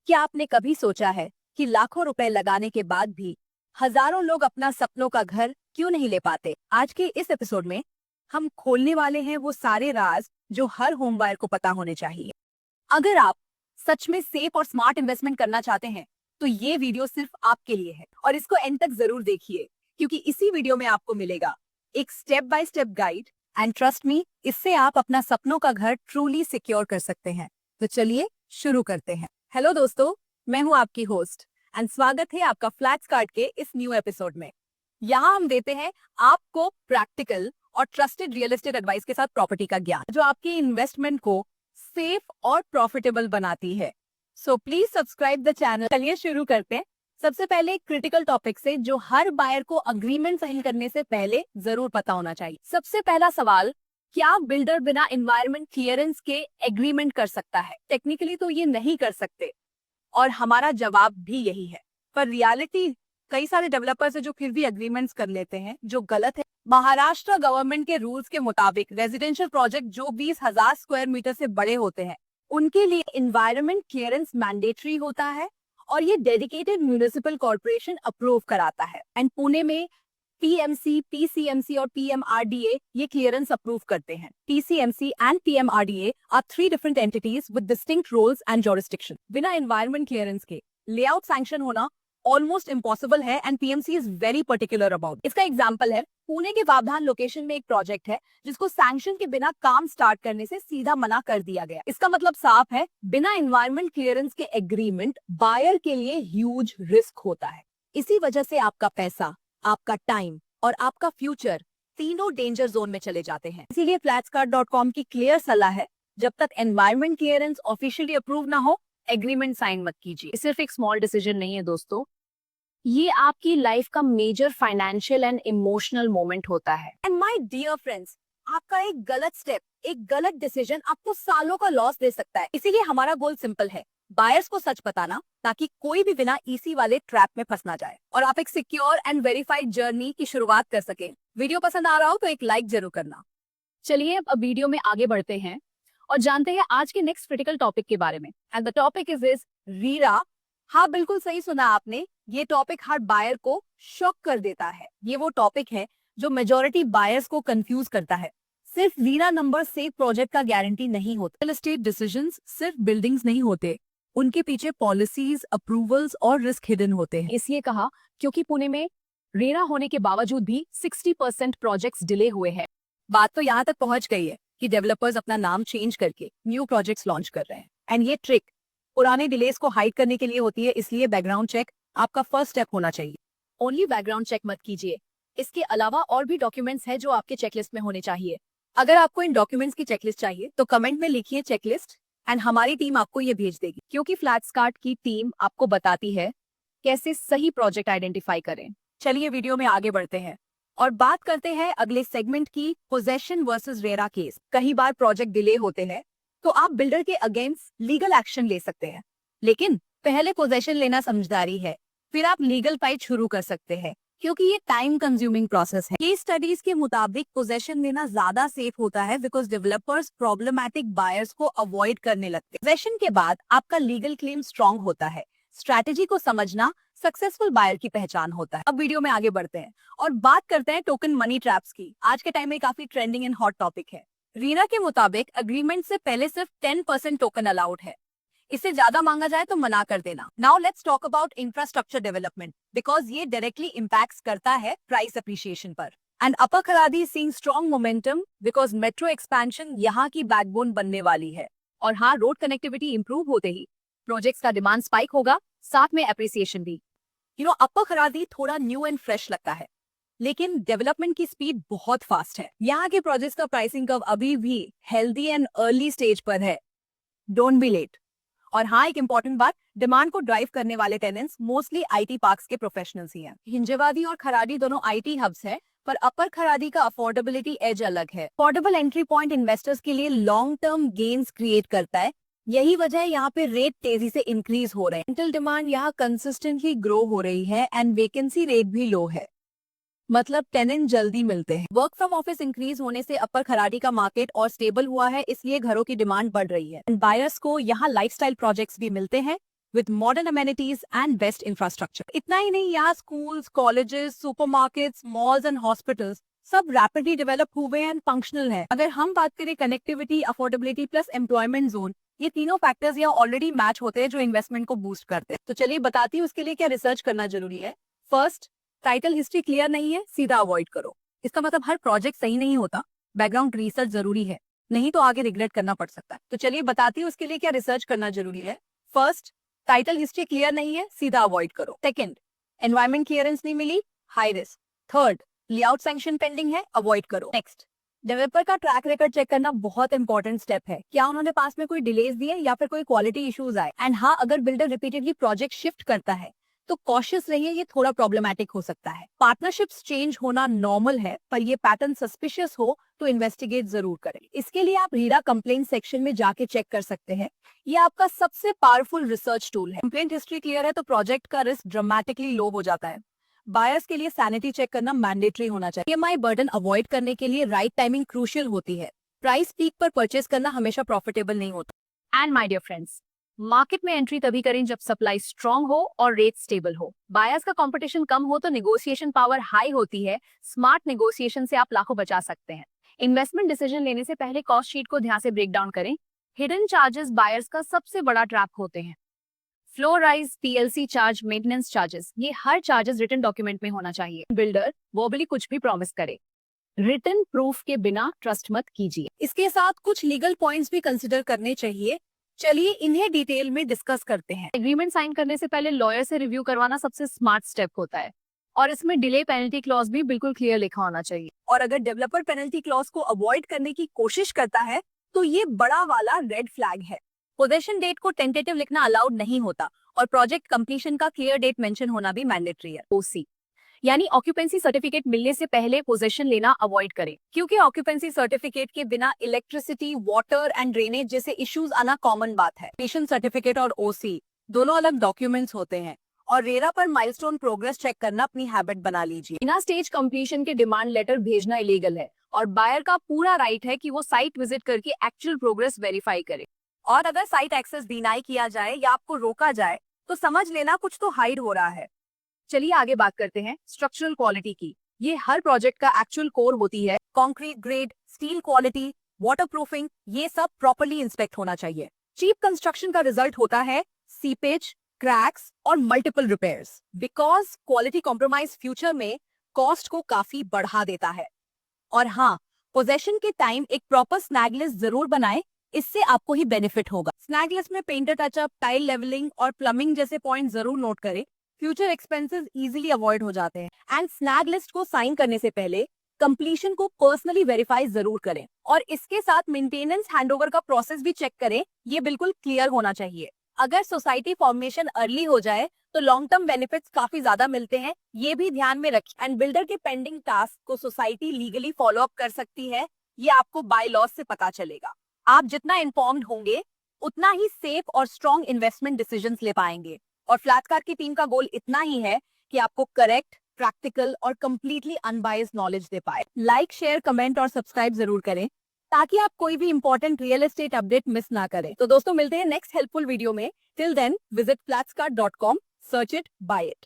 क्या आपने कभी सोचा है कि लाखों रुपए लगाने के बाद भी हजारों लोग अपना सपनों का घर क्यों नहीं ले पाते? आज के इस एपिसोड में हम खोलने वाले हैं वो सारे राज जो हर होम बायर को पता होने चाहिए। अगर आप सच में सेफ और स्मार्ट इन्वेस्टमेंट करना चाहते हैं तो ये वीडियो सिर्फ आपके लिए है और इसको एंड तक जरूर देखिए, क्योंकि इसी वीडियो में आपको मिलेगा एक step by step guide and trust me, इससे आप अपना सपनों का घर ट्रूली सिक्योर कर सकते हैं। तो चलिए शुरू करते हैं। हेलो दोस्तों, मैं हूं आपकी होस्ट एंड स्वागत है आपका फ्लैट्सकार्ट के इस न्यू एपिसोड में। यहाँ हम देते हैं आपको प्रैक्टिकल और ट्रस्टेड रियल एस्टेट एडवाइस के साथ प्रॉपर्टी का ज्ञान जो आपकी इन्वेस्टमेंट को सेफ और प्रॉफिटेबल बनाती है। So please subscribe the channel. चलिए शुरू करते हैं। सबसे पहले एक क्रिटिकल टॉपिक से जो हर बायर को अग्रीमेंट साइन करने से पहले जरूर पता होना चाहिए। सबसे पहला सवाल, क्या बिल्डर बिना एनवायरनमेंट क्लियरेंस के एग्रीमेंट कर सकता है? टेक्निकली तो ये नहीं कर सकते और हमारा जवाब भी यही है, पर रियलिटी कई सारे डेवलपर्स है जो फिर भी एग्रीमेंट्स कर लेते हैं, जो गलत है। महाराष्ट्र गवर्नमेंट के रूल्स के मुताबिक रेजिडेंशियल प्रोजेक्ट जो 20,000 स्क्वायर मीटर से बड़े होते हैं उनके लिए एनवायरनमेंट क्लियरेंस मैंडेटरी होता है और ये डेडिकेटेड म्युनिसिपल कॉर्पोरेशन अप्रूव कराता है। एंड पुणे में पीएमसी, पीसीएमसी और पीएमआरडीए ये क्लियरेंस अप्रूव करते हैं। PCMC and PMRDA are 3 different entities with distinct roles and jurisdiction. बिना एनवायरनमेंट क्लियरेंस के लेआउट सैंक्शन होना ऑलमोस्ट इम्पॉसिबल है and PMC is very particular about. इसका एग्जांपल है, पुणे के वावधान लोकेशन में एक प्रोजेक्ट है जिसको सैंक्शन के बिना काम स्टार्ट करने से सीधा मना कर दिया गया। इसका मतलब साफ है, बिना एनवायरनमेंट क्लियरेंस के एग्रीमेंट बायर के लिए ह्यूज रिस्क होता है। इसी वजह से आपका पैसा, आपका टाइम और आपका फ्यूचर तीनों डेंजर जोन में चले जाते हैं। इसीलिए फ्लैट्सकार्ट.com की क्लियर सलाह है, जब तक एनवायरनमेंट क्लियरेंस ऑफिशियली अप्रूव ना हो एग्रीमेंट साइन मत कीजिए। सिर्फ एक स्मॉल डिसीजन नहीं है दोस्तों, ये आपकी लाइफ का major financial and emotional moment होता है। एंड माय डियर फ्रेंड्स, आपका एक गलत स्टेप, एक गलत डिसीजन आपको सालों का लॉस दे सकता है। इसीलिए हमारा गोल सिंपल है, बायर्स को सच बताना ताकि कोई भी बिना ईसी वाले ट्रैप में फंस ना जाए और आप एक सिक्योर एंड वेरीफाइड जर्नी की शुरुआत कर सके। वीडियो पसंद आ रहा हो तो एक लाइक जरूर करना। चलिए अब वीडियो में आगे बढ़ते हैं और जानते हैं आज के नेक्स्ट क्रिटिकल टॉपिक के बारे में। And the topic is RERA. हाँ, बिल्कुल सही सुना आपने, ये टॉपिक हर बायर को शॉक कर देता है। ये वो टॉपिक है जो मेजॉरिटी बायर्स को कंफ्यूज करता है। सिर्फ रीरा नंबर से प्रोजेक्ट का गारंटी नहीं होता। रियल एस्टेट डिसीजंस सिर्फ बिल्डिंग्स नहीं होते, उनके पीछे पॉलिसीज, अप्रूवल्स और रिस्क हिडन होते हैं। इसलिए कहा क्योंकि पुणे में रेरा होने के बावजूद भी 60% प्रोजेक्ट्स डिले हुए हैं। बात तो यहाँ तक पहुंच गई है कि डेवलपर्स अपना नाम चेंज करके न्यू प्रोजेक्ट्स लॉन्च कर रहे हैं। एंड ये ट्रिक पुराने डिलेस को हाइड करने के लिए होती है, इसलिए बैकग्राउंड चेक आपका फर्स्ट स्टेप होना चाहिए। ओनली बैकग्राउंड चेक मत कीजिए, इसके अलावा और भी डॉक्यूमेंट्स हैं जो आपके चेकलिस्ट में होने चाहिए। अगर आपको इन डॉक्यूमेंट्स की चेकलिस्ट चाहिए तो कमेंट में लिखिए चेकलिस्ट एंड हमारी टीम आपको ये भेज देगी, क्योंकि फ्लैट्सकार्ट की टीम आपको बताती है कैसे सही प्रोजेक्ट आइडेंटिफाई करें। चलिए वीडियो में आगे बढ़ते हैं और बात करते हैं अगले सेगमेंट की, पोजेशन वर्सेस रेरा केस। कई बार प्रोजेक्ट डिले होते हैं तो आप बिल्डर के अगेंस्ट लीगल एक्शन ले सकते हैं, लेकिन पहले पोजेशन लेना समझदारी है, फिर आप लीगल फाइट शुरू कर सकते हैं, क्योंकि ये टाइम कंज्यूमिंग प्रोसेस है। केस स्टडीज के मुताबिक पोजेशन लेना ज्यादा सेफ होता है बिकॉज डेवलपर्स प्रॉब्लमैटिक बायर्स को अवॉइड करने लगते हैं। पोजेशन के बाद आपका लीगल क्लेम स्ट्रांग होता है। स्ट्रैटेजी को समझना सक्सेसफुल बायर की पहचान होता है। अब वीडियो में आगे बढ़ते हैं और बात करते हैं टोकन मनी ट्रैप्स की। आज के टाइम में काफी ट्रेंडिंग एंड हॉट टॉपिक है। रीरा के मुताबिक अग्रीमेंट से पहले सिर्फ 10% टोकन अलाउड है, इससे ज्यादा मांगा जाए तो मना कर देना। Now let's talk about infrastructure development, because ये डायरेक्टली इंपैक्ट्स करता है प्राइस अप्रिशिएशन पर। And upper Kharadi seeing strong momentum because metro expansion यहाँ की बैकबोन बनने वाली है। और हाँ, रोड कनेक्टिविटी इंप्रूव होते ही प्रोजेक्ट्स का डिमांड स्पाइक होगा, साथ में अप्रिसिएशन भी। अपर खरादी थोड़ा न्यू एंड फ्रेश लगता है, लेकिन डेवलपमेंट की स्पीड बहुत फास्ट है। यहाँ के प्रोजेक्ट्स का प्राइसिंग कर्व अभी भी हेल्दी एंड अर्ली स्टेज पर है। Don't be late. और हाँ, एक इंपॉर्टेंट बात, डिमांड को ड्राइव करने वाले टेनेंट्स मोस्टली आईटी पार्क्स के प्रोफेशनल्स ही हैं। हिंजेवादी और खरादी दोनों आईटी हब्स हैं, पर अपर खरादी का अफोर्डेबिलिटी एज अलग है। अफोर्डेबल एंट्री पॉइंट इन्वेस्टर्स के लिए लॉन्ग टर्म गेन्स क्रिएट करता है। यही वजह है यहाँ पे रेट तेजी से इंक्रीज हो रहे हैं। रेंटल डिमांड यहाँ कंसिस्टेंटली ग्रो हो रही है एंड वेकेंसी रेट भी लो है, मतलब टेनेंट जल्दी मिलते हैं। वर्क फ्रॉम ऑफिस इंक्रीज होने से अपर खरादी का मार्केट और स्टेबल हुआ है, इसलिए घरों की डिमांड बढ़ रही है। बायर्स को यहाँ लाइफस्टाइल प्रोजेक्ट्स भी मिलते हैं with modern amenities and best infrastructure. इतना ही नहीं, यहाँ schools, colleges, supermarkets, malls and hospitals सब rapidly develop हुए हैं and functional है. अगर हम बात करें connectivity, affordability plus employment zone, ये तीनों फैक्टर्स यहाँ ऑलरेडी मैच होते हैं जो इन्वेस्टमेंट को बूस्ट करते हैं. तो चलिए बताती हूँ उसके लिए क्या रिसर्च करना जरूरी है. फर्स्ट, टाइटल हिस्ट्री क्लियर नहीं है, सीधा अवॉइड करो. इसका मतलब हर प्रोजेक्ट सही नहीं होता, बैकग्राउंड रिसर्च जरूरी है, नहीं तो आगे रिग्रेट करना पड़ सकता है. तो चलिए बताती हूँ उसके लिए क्या रिसर्च करना जरूरी है. फर्स्ट, टाइटल हिस्ट्री क्लियर नहीं है, सीधा अवॉइड करो. सेकंड, एनवायरमेंट क्लियरेंस नहीं मिली, high risk. Third, layout sanction pending है, अवॉइड करो. नेक्स्ट, डेवलपर का ट्रैक रिकॉर्ड चेक करना बहुत इंपॉर्टेंट स्टेप है. क्या उन्होंने पास में कोई डिलेज दिए या फिर कोई क्वालिटी इश्यूज आए. एंड हाँ, अगर बिल्डर रिपीटेडली प्रोजेक्ट शिफ्ट करता है तो कॉशियस रहिए, ये थोड़ा प्रॉब्लमेटिक हो सकता है. पार्टनरशिप्स चेंज होना नॉर्मल है, पर ये पैटर्न सस्पिशियस हो तो इन्वेस्टिगेट जरूर करें. इसके लिए आप रीडा कंप्लेंट सेक्शन में जाके चेक कर सकते हैं. ये आपका सबसे पावरफुल रिसर्च टूल है. कंप्लेंट हिस्ट्री क्लियर है तो प्रोजेक्ट का रिस्क ड्रामेटिकली लो हो जाता है. बायर्स के लिए सैनिटी चेक करना मैंडेटरी होना चाहिए. ईएमआई बर्डन अवॉइड करने के लिए राइट टाइमिंग क्रूशियल होती है. प्राइस पीक पर परचेस करना हमेशा प्रॉफिटेबल नहीं होता. And my dear friends, market में एंट्री तभी करें जब सप्लाई स्ट्रांग हो और रेट स्टेबल हो. बायर्स का कंपटीशन कम हो तो नेगोशिएशन पावर हाई होती है. स्मार्ट नेगोशिएशन से आप लाखों बचा सकते हैं. इन्वेस्टमेंट डिसीजन लेने से पहले कॉस्ट शीट को ध्यान से ब्रेक डाउन करें. हिडन चार्जेस बायर्स का सबसे बड़ा ट्रैप होते हैं. Floor rise, PLC charge, maintenance charges, ये हर चार्जेस रिटन डॉक्यूमेंट में होना चाहिए. बिल्डर वर्बली कुछ भी प्रॉमिस करे, रिटन प्रूफ के बिना ट्रस्ट मत कीजिए. इसके साथ कुछ लीगल पॉइंट्स भी कंसिडर करने चाहिए. चलिए इन्हें डिटेल में डिस्कस करते हैं. एग्रीमेंट साइन करने से पहले लॉयर से रिव्यू करवाना सबसे स्मार्ट स्टेप होता है. और इसमें डिले पेनल्टी क्लॉज भी बिल्कुल क्लियर लिखा होना चाहिए. और अगर डेवलपर पेनल्टी क्लॉज को अवॉइड करने की कोशिश करता है तो ये बड़ा वाला रेड फ्लैग है. पोजेशन डेट को टेंटेटिव लिखना अलाउड नहीं होता और प्रोजेक्ट कंप्लीशन का क्लियर डेट मेंशन होना भी मैंडेटरी है. ओसी यानी ऑक्यूपेंसी सर्टिफिकेट मिलने से पहले पोजेशन लेना अवॉइड करें, क्योंकि ऑक्यूपेंसी सर्टिफिकेट के बिना इलेक्ट्रिसिटी, वाटर एंड ड्रेनेज जैसे इश्यूज आना कॉमन बात है. कंप्लीशन सर्टिफिकेट और ओसी दोनों अलग डॉक्यूमेंट्स होते हैं और रेरा पर माइलस्टोन प्रोग्रेस चेक करना अपनी हैबिट बना लीजिए. बिना स्टेज कंप्लीशन के डिमांड लेटर भेजना इलीगल है और बायर का पूरा राइट है कि वो साइट विजिट करके एक्चुअल प्रोग्रेस वेरीफाई करे. और अगर साइट एक्सेस डिनाई किया जाए या आपको रोका जाए तो समझ लेना कुछ तो हाइड हो रहा है. चलिए आगे बात करते हैं स्ट्रक्चरल क्वालिटी की. ये हर प्रोजेक्ट का एक्चुअल कोर होती है. Concrete grade, steel quality, waterproofing, ये सब प्रॉपर्ली इंस्पेक्ट होना चाहिए. चीप कंस्ट्रक्शन का रिजल्ट होता है सीपेज, क्रैक्स और multiple repairs. Because quality compromise future में कॉस्ट को काफी बढ़ा देता है. और हाँ, पोजेशन के टाइम एक प्रॉपर स्नैग लिस्ट जरूर बनाएं, इससे आपको ही बेनिफिट होगा. स्नैग लिस्ट में पेंटर टचअप, टाइल लेवलिंग और प्लम्बिंग जैसे पॉइंट जरूर नोट करें. फ्यूचर एक्सपेंसेस इजीली अवॉइड हो जाते हैं. एंड स्नैग लिस्ट को साइन करने से पहले कंप्लीशन को पर्सनली वेरीफाई जरूर करें. और इसके साथ मेंटेनेंस हैंडओवर का प्रोसेस भी चेक करें, ये बिल्कुल क्लियर होना चाहिए. अगर सोसाइटी फॉर्मेशन अर्ली हो जाए तो लॉन्ग टर्म बेनिफिट्स काफी ज्यादा मिलते हैं, ये भी ध्यान में रखें. एंड बिल्डर के पेंडिंग टास्क को सोसाइटी लीगली फॉलो अप कर सकती है, ये आपको बाय लॉज से पता चलेगा. आप जितना इन्फॉर्म्ड होंगे उतना ही सेफ और स्ट्रॉन्ग इन्वेस्टमेंट डिसीजंस ले पाएंगे. और फ्लैटकार्ट की टीम का गोल इतना ही है कि आपको करेक्ट, प्रैक्टिकल और कंप्लीटली अनबायस्ड नॉलेज दे पाए. लाइक, शेयर, कमेंट और सब्सक्राइब जरूर करें ताकि आप कोई भी important real estate update miss ना करें. तो दोस्तों मिलते हैं नेक्स्ट हेल्पफुल वीडियो में. Till then visit flatscart.com, search it, buy it.